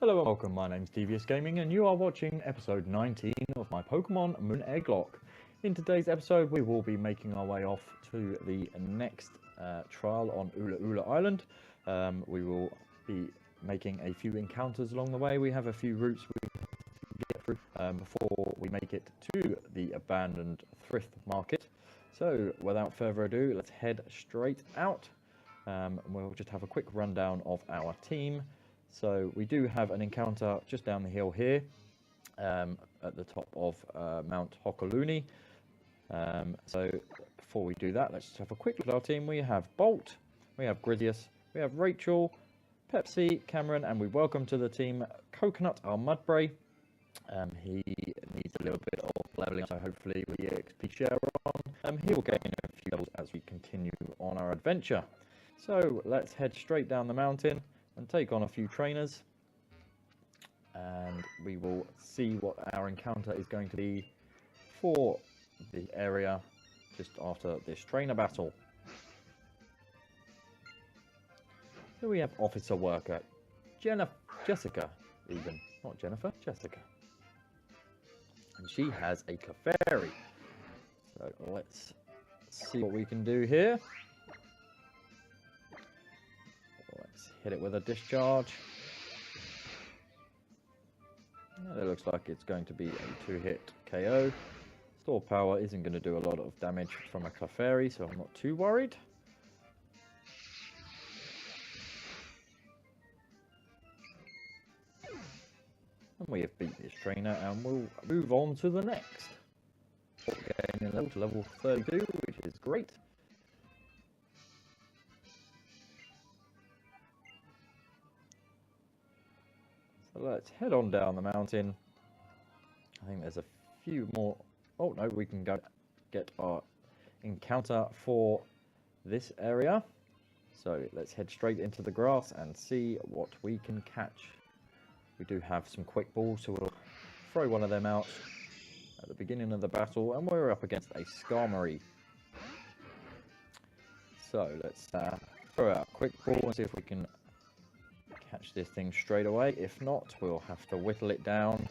Hello and welcome, my name's Devious Gaming and you are watching episode 19 of my Pokemon Moon Egglocke. In today's episode we will be making our way off to the next trial on Ula Ula Island. We will be making a few encounters along the way. We have a few routes we can get through before we make it to the abandoned thrift market. So without further ado, let's head straight out. We'll just have a quick rundown of our team. So we do have an encounter just down the hill here at the top of Mount Hokaluni. So before we do that, let's just have a quick look at our team. We have Bolt, we have Gridius, we have Rachel, Pepsi, Cameron, and we welcome to the team Coconut, our Mudbray. He needs a little bit of leveling, so hopefully with the XP share on, he will gain a few levels as we continue on our adventure. So let's head straight down the mountain and take on a few trainers, and we will see what our encounter is going to be for the area just after this trainer battle. So we have Officer Worker Jessica, even not Jennifer, Jessica, and she has a Clefairy. So let's see what we can do here. Hit it with a discharge. It looks like it's going to be a 2-hit KO. Store power isn't going to do a lot of damage from a Clefairy, so I'm not too worried. And we have beat this trainer, and we'll move on to the next. Gaining level to level 32, which is great. So let's head on down the mountain. I think there's a few more. Oh no, we can go get our encounter for this area. So let's head straight into the grass and see what we can catch. We do have some quick balls, so we'll throw one of them out at the beginning of the battle, and we're up against a Skarmory. So let's throw out a quick ball and see if we can catch this thing straight away. If not, we'll have to whittle it down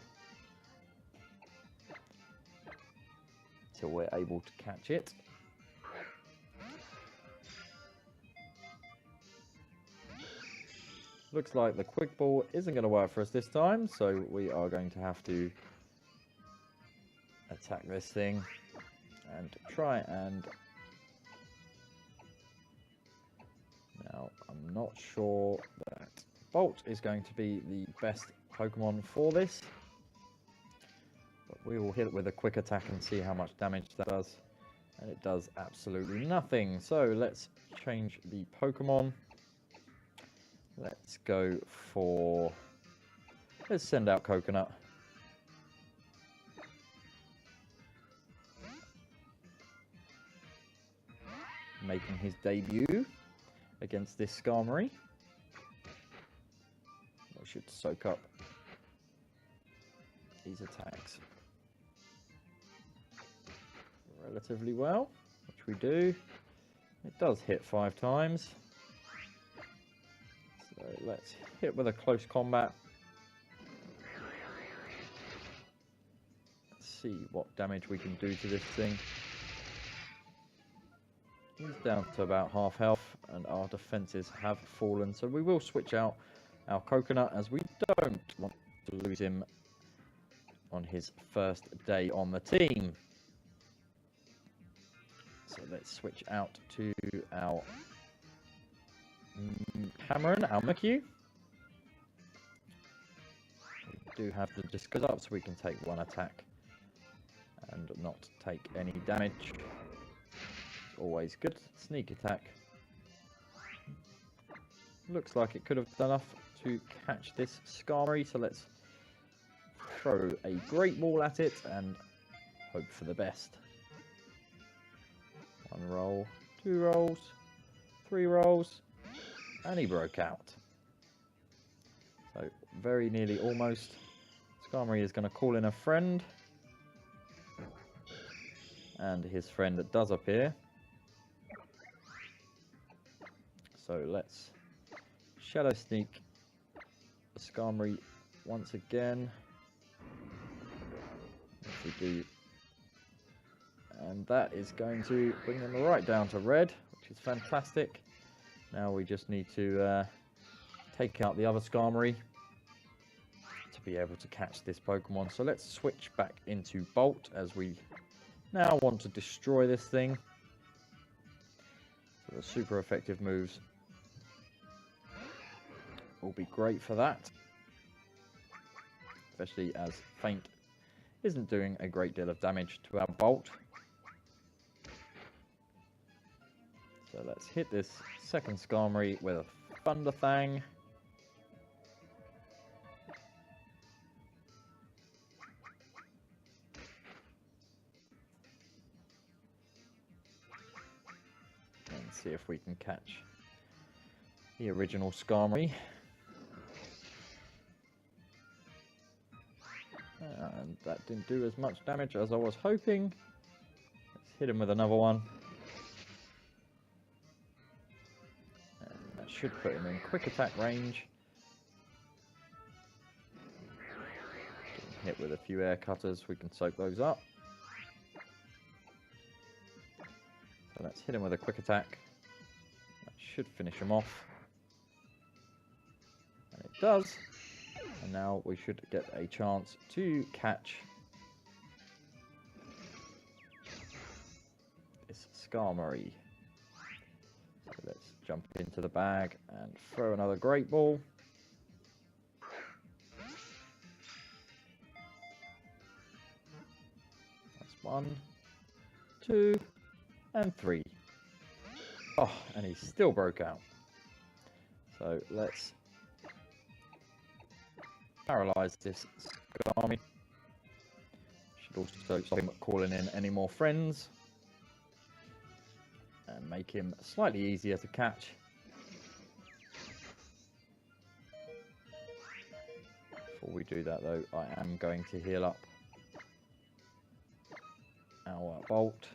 till we're able to catch it. Looks like the quick ball isn't going to work for us this time, so we are going to have to attack this thing and try and... Now, I'm not sure that Bolt is going to be the best Pokemon for this, but we will hit it with a quick attack and see how much damage that does, and it does absolutely nothing. So let's change the Pokemon. Let's go for... let's send out Coconut. Making his debut against this Skarmory. I should soak up these attacks relatively well, which we do. It does hit 5 times. So let's hit with a close combat. Let's see what damage we can do to this thing. He's down to about half health, and our defenses have fallen, so we will switch out our Coconut, as we don't want to lose him on his first day on the team. So let's switch out to our Cameron, our Mukyu. We do have the Discus up, so we can take one attack and not take any damage. Always good. Sneak attack. Looks like it could have done enough to catch this Skarmory, so let's throw a great ball at it and hope for the best. 1 roll, 2 rolls, 3 rolls, and he broke out. So very nearly almost. Skarmory is going to call in a friend, and his friend does appear. So let's Shadow Sneak the Skarmory once again. If we do, and that is going to bring them right down to red, which is fantastic. Now we just need to take out the other Skarmory to be able to catch this Pokemon. So let's switch back into Bolt as we now want to destroy this thing. So the super effective moves will be great for that, especially as Feint isn't doing a great deal of damage to our Bolt. So let's hit this second Skarmory with a Thunder Fang. And see if we can catch the original Skarmory. And that didn't do as much damage as I was hoping. Let's hit him with another one. And that should put him in quick attack range. Getting hit with a few air cutters, we can soak those up. So let's hit him with a quick attack. That should finish him off. And it does. And now we should get a chance to catch this Skarmory. So let's jump into the bag and throw another Great Ball. That's 1, 2, and 3. Oh, and he still broke out. So let's paralyze this Skarmory. Should also stop him calling in any more friends and make him slightly easier to catch. Before we do that though, I am going to heal up our Bolt.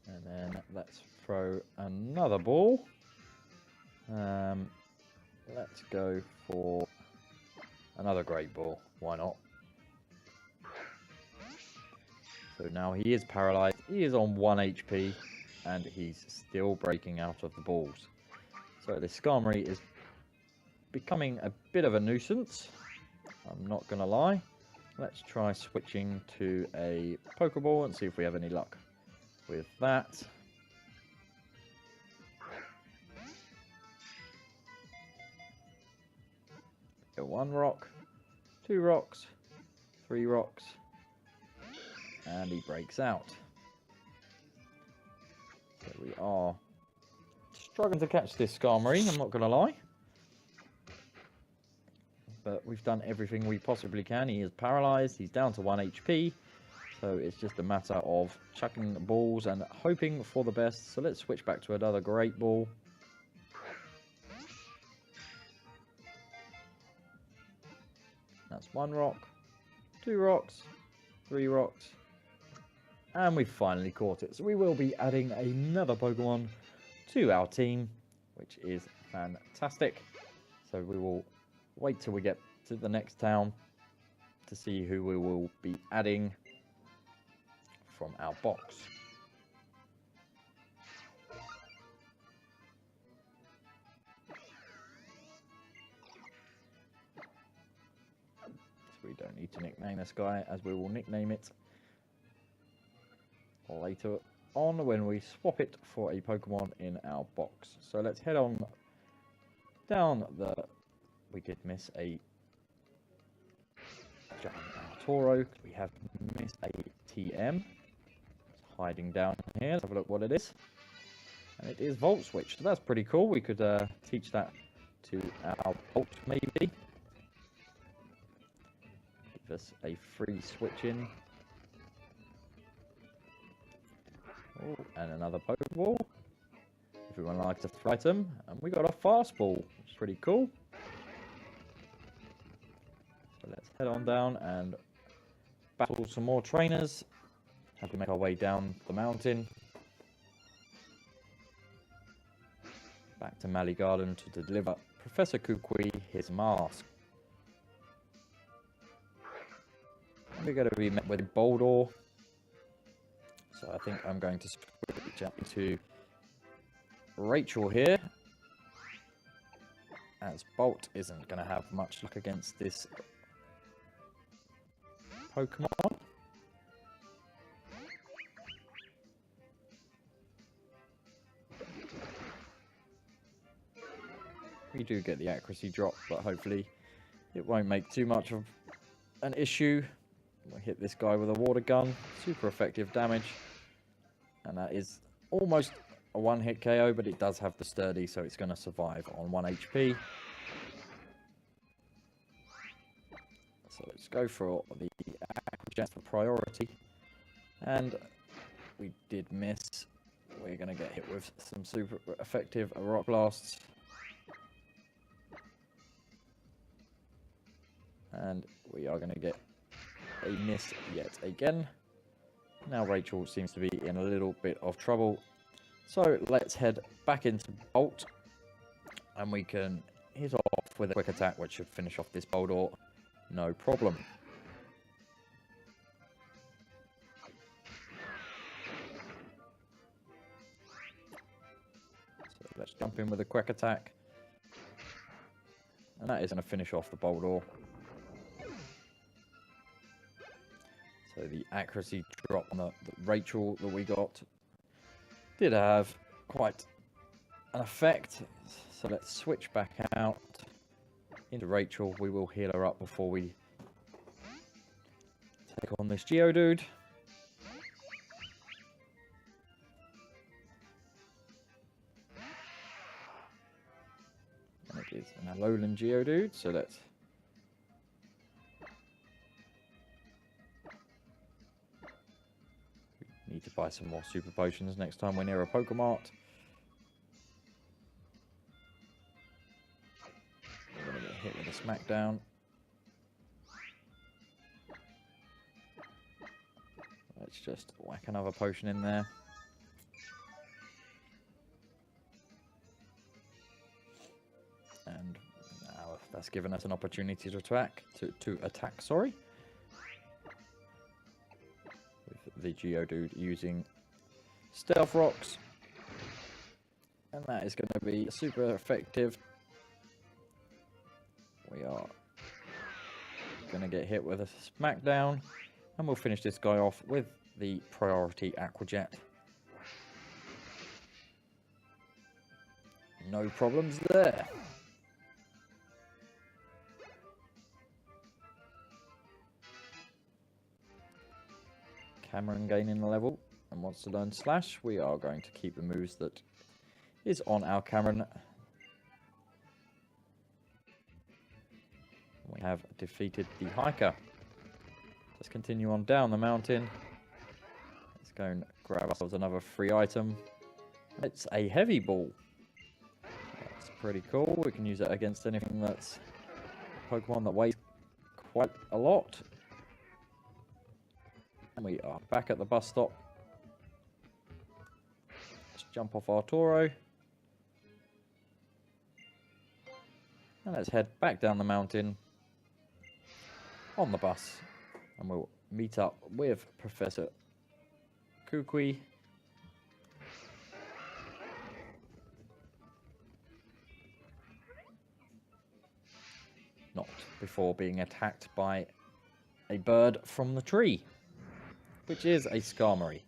And then let's throw another ball. Let's go for another Great Ball. Why not? So now he is paralyzed. He is on 1 HP and he's still breaking out of the balls. So this Skarmory is becoming a bit of a nuisance. I'm not going to lie. Let's try switching to a Pokeball and see if we have any luck with that. Get 1 rock, 2 rocks, 3 rocks, and he breaks out. So we are struggling to catch this Skarmory, I'm not going to lie. But we've done everything we possibly can. He is paralyzed, he's down to 1 HP. So it's just a matter of chucking balls and hoping for the best. So let's switch back to another Great Ball. That's 1 rock, 2 rocks, 3 rocks, and we've finally caught it. So we will be adding another Pokemon to our team, which is fantastic. So we will wait till we get to the next town to see who we will be adding from our box. So we don't need to nickname this guy, as we will nickname it later on when we swap it for a Pokemon in our box. So let's head on down the... We did miss a Toro. We have missed a TM. It's hiding down here. Let's have a look what it is. And it is Volt Switch. So that's pretty cool. We could teach that to our Bolt maybe. Give us a free switch in. Oh, and another Pokeball. Everyone likes a flight them. And we got a fastball, which is pretty cool. So let's head on down and battle some more trainers. Have to make our way down the mountain. Back to Mali Garden to deliver Professor Kukui his mask. We're going to be met with Boldor. So I think I'm going to switch up to Rachel here, as Bolt isn't going to have much luck against this Pokemon. We do get the accuracy drop, but hopefully it won't make too much of an issue. We'll hit this guy with a water gun, super effective damage, and that is almost a one-hit KO, but it does have the sturdy, so it's going to survive on 1 HP. So let's go for the Aquajet for priority, and we did miss. We're going to get hit with some super effective rock blasts, and we are going to get a miss yet again. Now Rachel seems to be in a little bit of trouble, so let's head back into Bolt, and we can hit off with a quick attack, which should finish off this Boldor no problem. So let's jump in with a quick attack, and that is going to finish off the Boldor. So the accuracy drop on the Rachel that we got did have quite an effect. So let's switch back out into Rachel. We will heal her up before we take on this Geodude. And it is an Alolan Geodude, so let's need to buy some more super potions next time we're near a Pokemart. We're going to get hit with a smackdown. Let's just whack another potion in there. And now that's given us an opportunity to attack, sorry. The Geodude using Stealth Rocks, and that is going to be super effective. We are going to get hit with a smackdown, and we'll finish this guy off with the priority Aquajet. No problems there. Cameron gaining a level and wants to learn Slash. We are going to keep the moves that is on our Cameron. We have defeated the hiker. Let's continue on down the mountain. Let's go and grab ourselves another free item. It's a heavy ball. That's pretty cool. We can use it against anything that's Pokemon that weighs quite a lot. And we are back at the bus stop. Let's jump off our Toro. And let's head back down the mountain on the bus. And we'll meet up with Professor Kukui. Not before being attacked by a bird from the tree, which is a Skarmory.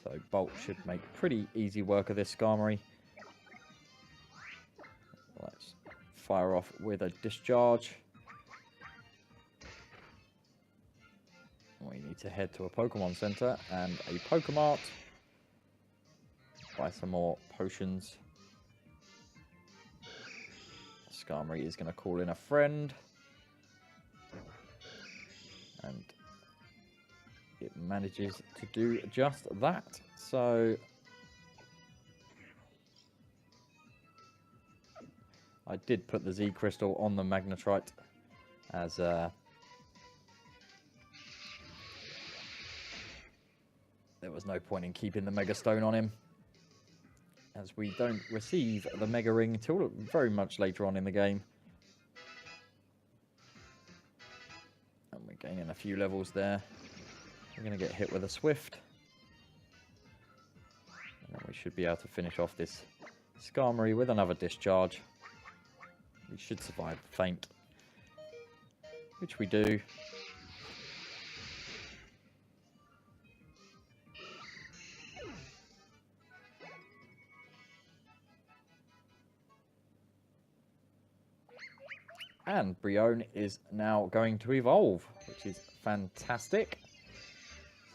So Bolt should make pretty easy work of this Skarmory. Let's fire off with a discharge. We need to head to a Pokemon Center and a Pokemart. Buy some more potions. Skarmory is going to call in a friend. And it manages to do just that. So I did put the Z Crystal on the Magnetrite as there was no point in keeping the Mega Stone on him, as we don't receive the Mega Ring until very much later on in the game. And we're gaining a few levels there. We're going to get hit with a Swift. And then we should be able to finish off this Skarmory with another Discharge. We should survive the Feint, which we do. And Brion is now going to evolve, which is fantastic.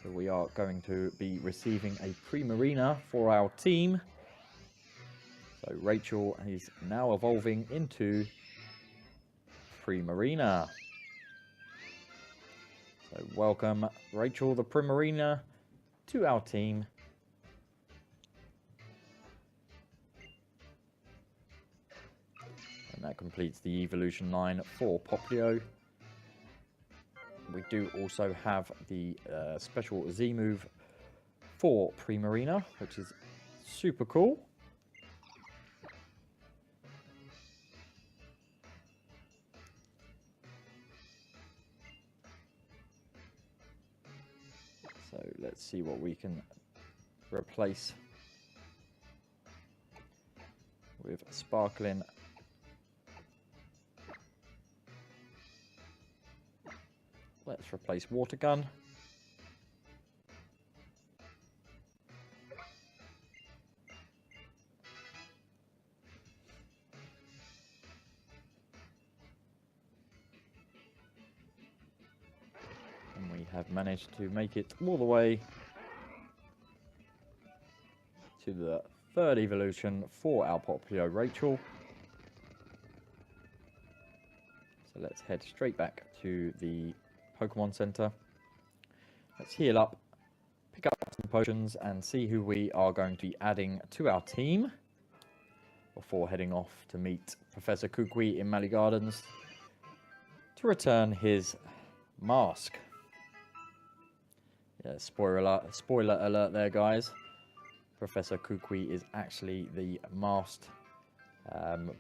So we are going to be receiving a Primarina for our team. So Rachel is now evolving into Primarina. So welcome Rachel the Primarina to our team. And that completes the evolution line for Poplio. We do also have the special Z move for Primarina, which is super cool. So let's see what we can replace with Sparkling. Let's replace Water Gun. And we have managed to make it all the way to the third evolution for our Poplio Rachel. So let's head straight back to the Pokemon Center. Let's heal up, pick up some potions, and see who we are going to be adding to our team before heading off to meet Professor Kukui in Mali Gardens to return his mask. Yeah, spoiler alert there, guys. Professor Kukui is actually the masked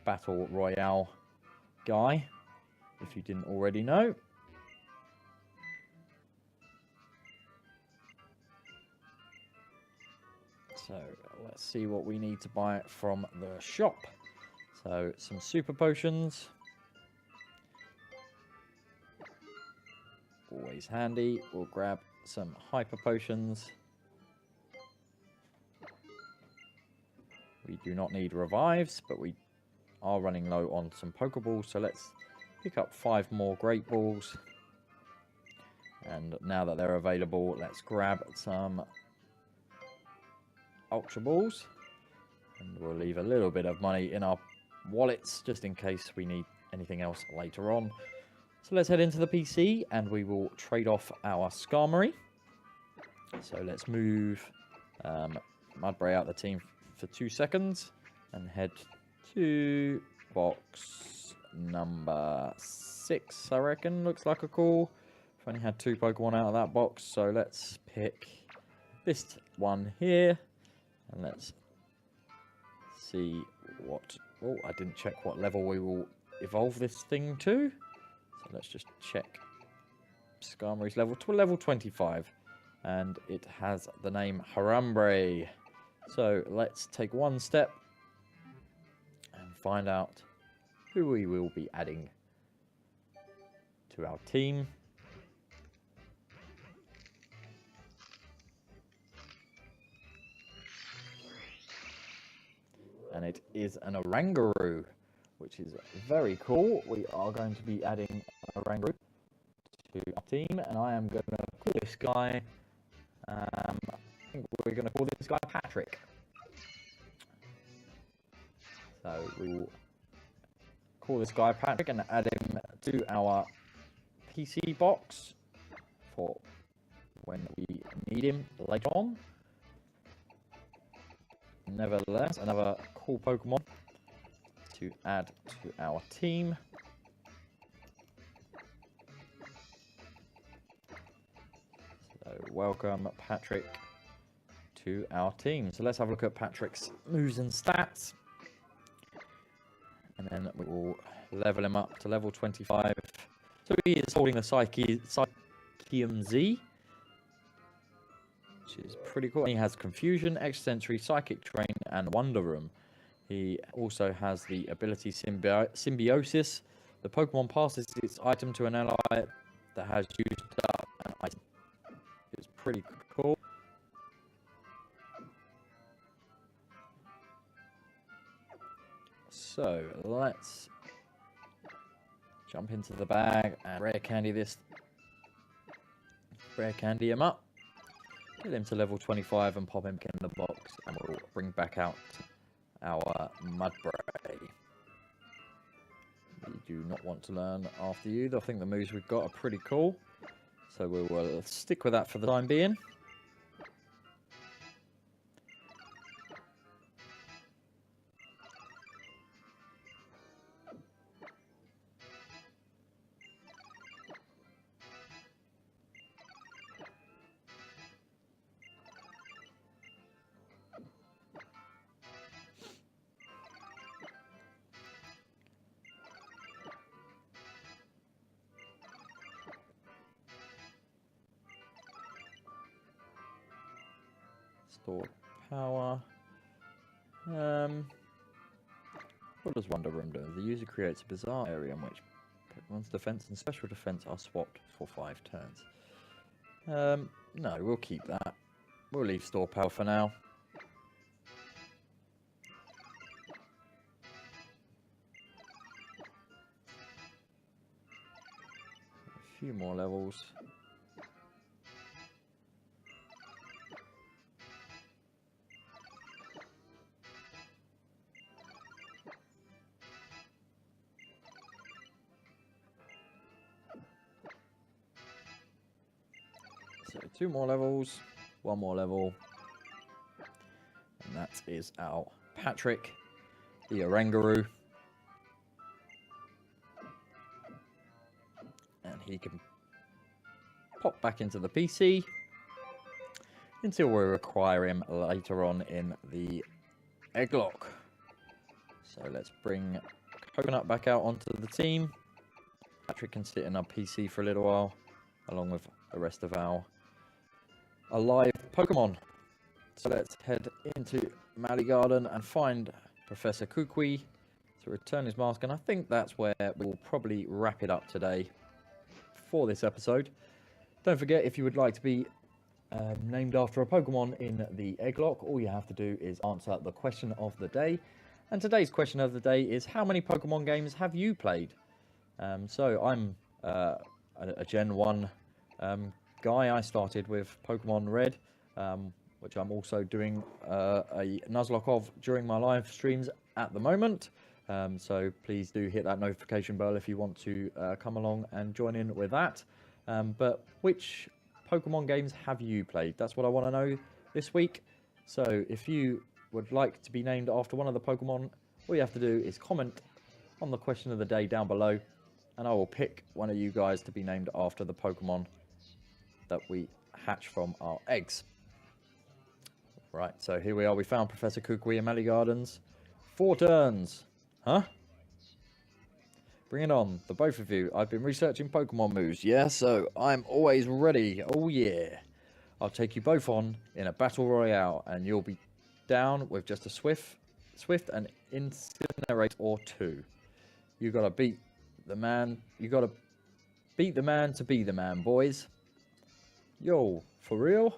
Battle Royale guy, if you didn't already know. So let's see what we need to buy from the shop. So some super potions. Always handy. We'll grab some hyper potions. We do not need revives, but we are running low on some Pokeballs. So let's pick up 5 more Great Balls. And now that they're available, let's grab some Ultra Balls, and we'll leave a little bit of money in our wallets just in case we need anything else later on. So let's head into the PC and we will trade off our Skarmory. So let's move Mudbray out the team for 2 seconds and head to box number 6, I reckon. Looks like a call. I've only had 2 Pokemon out of that box, so let's pick this one here. And let's see what... Oh, I didn't check what level we will evolve this thing to. So let's just check Skarmory's level to level 25. And it has the name Harambe. So let's take one step and find out who we will be adding to our team. And it is an Oranguru, which is very cool. We are going to be adding an Oranguru to our team, and I am going to call this guy, I think we're going to call this guy Patrick. So we will call this guy Patrick and add him to our PC box for when we need him later on. Nevertheless, another cool Pokemon to add to our team. welcome Patrick to our team. So let's have a look at Patrick's moves and stats. And then we will level him up to level 25. So he is holding the Psychium Z, which is pretty cool. And he has Confusion, Extrasensory, Psychic Train, and Wonder Room. He also has the ability Symbiosis. The Pokemon passes its item to an ally that has used up an item. It's pretty cool. So let's jump into the bag and rare candy him up. Get him to level 25 and pop him in the box, and we'll bring back out our Mudbray. We do not want to learn after you. I think the moves we've got are pretty cool, so we will stick with that for the time being. Store power. What does Wonder Room do? The user creates a bizarre area in which Pokemon's defense and special defense are swapped for 5 turns. No, we'll keep that. We'll leave store power for now. A few more levels. So 2 more levels, 1 more level, and that is our Patrick, the Oranguru, and he can pop back into the PC until we require him later on in the Egglocke. So let's bring Coconut back out onto the team. Patrick can sit in our PC for a little while, along with the rest of our alive Pokemon. So let's head into Mally Garden and find Professor Kukui to return his mask, and I think that's where we'll probably wrap it up today for this episode. Don't forget, if you would like to be named after a Pokemon in the Egglocke, all you have to do is answer the question of the day. And today's question of the day is, how many Pokemon games have you played? So I'm a Gen 1 guy. I started with Pokemon Red, which I'm also doing a Nuzlocke of during my live streams at the moment. So please do hit that notification bell if you want to come along and join in with that. But which Pokemon games have you played? That's what I want to know this week. So if you would like to be named after one of the Pokemon, all you have to do is comment on the question of the day down below, and I will pick one of you guys to be named after the Pokemon that we hatch from our eggs. Right, so here we are. We found Professor Kukui in Mally Gardens. 4 turns. Huh? Bring it on, the both of you. I've been researching Pokemon moves. Yeah, so I'm always ready. Oh yeah. I'll take you both on in a battle royale, and you'll be down with just a Swift and Incinerate or 2. You gotta beat the man. You gotta beat the man to be the man, boys. Yo, for real?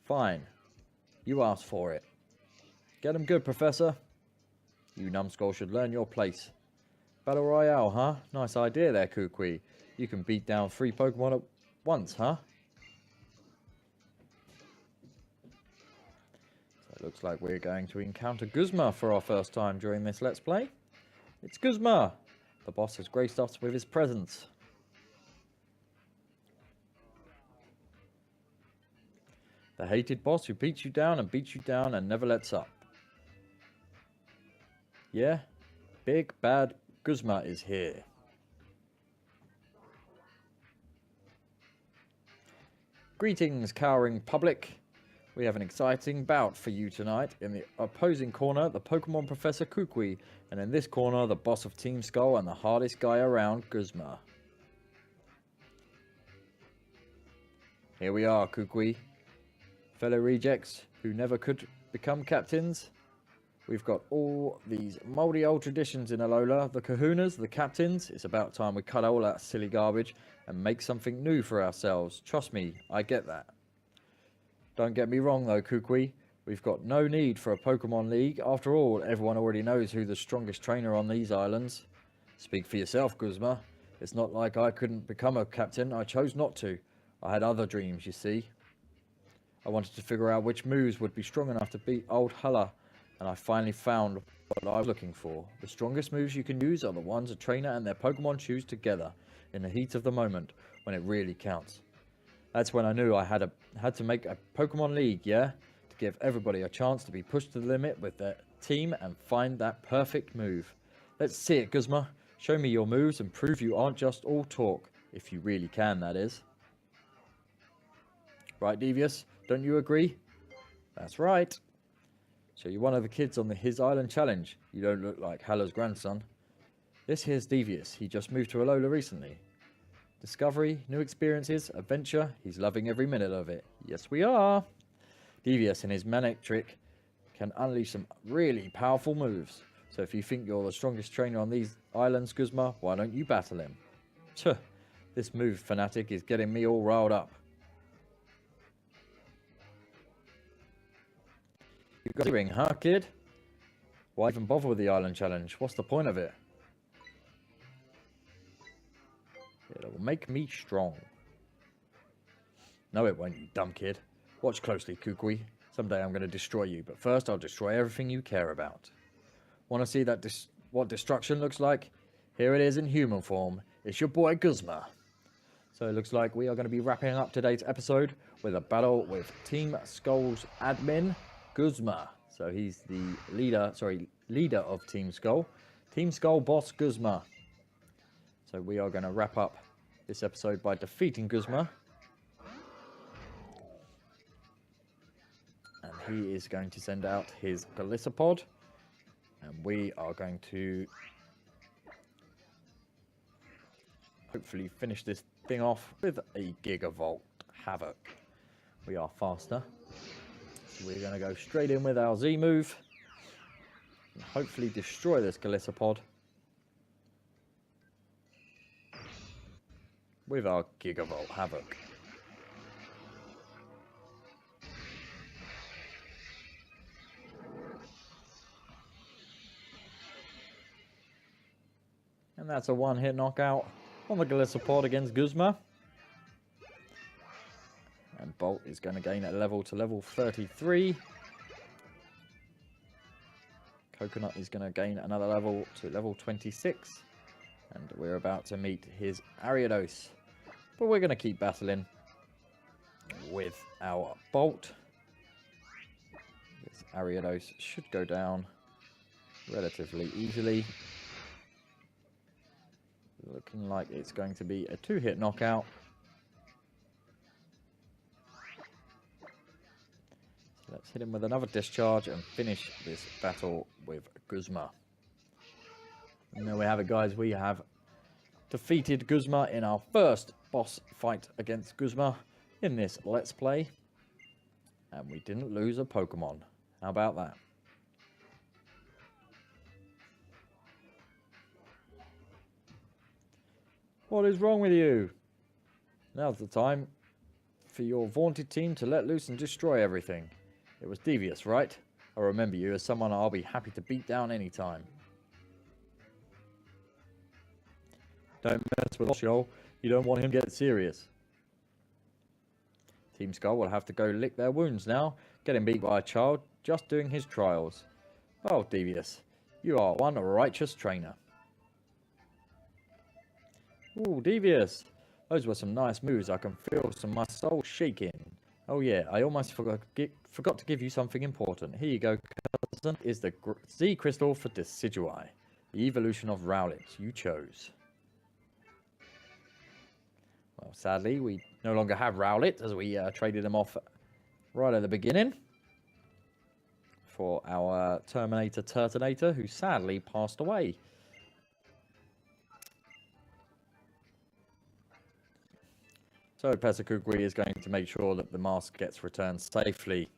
Fine. You asked for it. Get him good, Professor. You numbskull should learn your place. Battle Royale, huh? Nice idea there, Kukui. You can beat down 3 Pokemon at once, huh? So it looks like we're going to encounter Guzma for our first time during this Let's Play. It's Guzma. The boss has graced us with his presence. The hated boss who beats you down and never lets up. Yeah? Big bad Guzma is here. Greetings, cowering public. We have an exciting bout for you tonight. In the opposing corner, the Pokemon Professor Kukui, and in this corner, the boss of Team Skull and the hardest guy around, Guzma. Here we are, Kukui. Fellow rejects who never could become captains. We've got all these mouldy old traditions in Alola. The kahunas, the captains. It's about time we cut all that silly garbage and make something new for ourselves. Trust me, I get that. Don't get me wrong though, Kukui. We've got no need for a Pokemon League. After all, everyone already knows who the strongest trainer on these islands. Speak for yourself, Guzma. It's not like I couldn't become a captain. I chose not to. I had other dreams, you see. I wanted to figure out which moves would be strong enough to beat old Hala, and I finally found what I was looking for. The strongest moves you can use are the ones a trainer and their Pokemon choose together in the heat of the moment, when it really counts. That's when I knew I had to make a Pokemon League, yeah? To give everybody a chance to be pushed to the limit with their team and find that perfect move. Let's see it, Guzma. Show me your moves and prove you aren't just all talk. If you really can, that is. Right, Devious? Don't you agree? That's right. So you're one of the kids on the His Island Challenge. You don't look like Hala's grandson. This here's Devious. He just moved to Alola recently. Discovery, new experiences, adventure. He's loving every minute of it. Yes, we are. Devious and his manic trick can unleash some really powerful moves. So if you think you're the strongest trainer on these islands, Guzma, why don't you battle him? Tuh, this move fanatic is getting me all riled up. You got a ring, huh, kid? Why even bother with the island challenge? What's the point of it? It'll make me strong. No, it won't, you dumb kid. Watch closely, Kukui. Someday I'm going to destroy you, but first I'll destroy everything you care about. Want to see that what destruction looks like? Here it is in human form. It's your boy Guzma. So it looks like we are going to be wrapping up today's episode with a battle with Team Skull's admin, Guzma. So he's the leader of Team Skull. Team Skull boss Guzma. So we are going to wrap up this episode by defeating Guzma. And he is going to send out his Golisopod. And we are going to hopefully finish this thing off with a Gigavolt Havoc. We are faster. So we're going to go straight in with our Z move. And hopefully destroy this Golisopod with our Gigavolt Havoc. And that's a one-hit knockout on the Golisopod against Guzma. And Bolt is going to gain a level to level 33. Coconut is going to gain another level to level 26. And we're about to meet his Ariados. But we're going to keep battling with our Bolt. This Ariados should go down relatively easily. Looking like it's going to be a two-hit knockout. So let's hit him with another discharge and finish this battle with Guzma. And there we have it, guys. We have defeated Guzma in our first boss fight against Guzma in this Let's Play. And we didn't lose a Pokemon. How about that? What is wrong with you? Now's the time for your vaunted team to let loose and destroy everything. It was Devious, right? I remember you as someone I'll be happy to beat down anytime. Don't mess with Osho. You don't want him to get serious. Team Skull will have to go lick their wounds now. Getting beat by a child just doing his trials. Oh, Devious, you are one righteous trainer. Ooh, Devious. Those were some nice moves. I can feel my soul shaking. Oh yeah, I almost forgot to give you something important. Here you go, cousin. Is the Z Crystal for Decidueye. The evolution of Rowlet you chose. Well, sadly, we no longer have Rowlet, as we traded him off right at the beginning for our Terminator Turtonator, who sadly passed away. So Professor Kukui is going to make sure that the mask gets returned safely.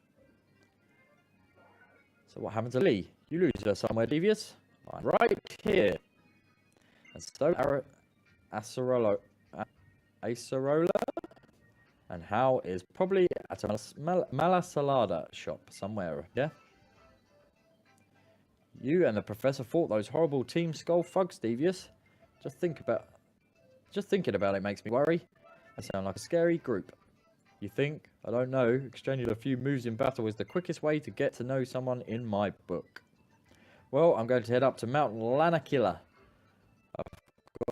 So what happened to Lee? You lose her somewhere, Devious. I'm right here. And so Acerola. And Hal is probably at a Malasalada shop somewhere, yeah? You and the professor fought those horrible Team Skull thugs, Devious. Just thinking about it makes me worry. They sound like a scary group. You think? I don't know. Exchanging a few moves in battle is the quickest way to get to know someone in my book. Well, I'm going to head up to Mount Lanakila.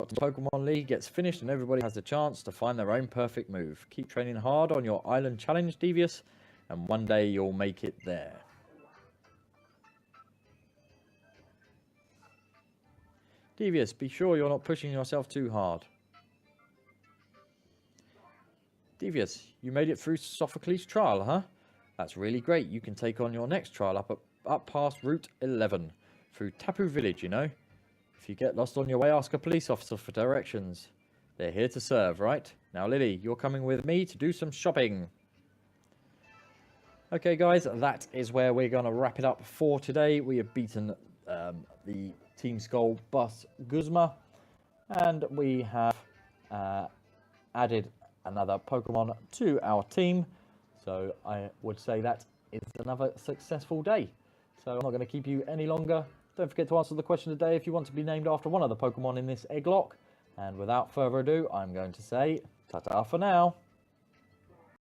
The Pokemon League gets finished and everybody has the chance to find their own perfect move. Keep training hard on your island challenge, Devious, and one day you'll make it there. Devious, be sure you're not pushing yourself too hard. Devious, you made it through Sophocles' trial, huh? That's really great. You can take on your next trial up past Route 11 through Tapu Village, you know. If you get lost on your way, ask a police officer for directions. They're here to serve, right? Now, Lily, you're coming with me to do some shopping. Okay, guys, that is where we're going to wrap it up for today. We have beaten the Team Skull bus Guzma, and we have added another Pokemon to our team. So I would say that is another successful day. So I'm not going to keep you any longer. Don't forget to answer the question today if you want to be named after one of the Pokemon in this Egglocke. And without further ado, I'm going to say ta-ta for now.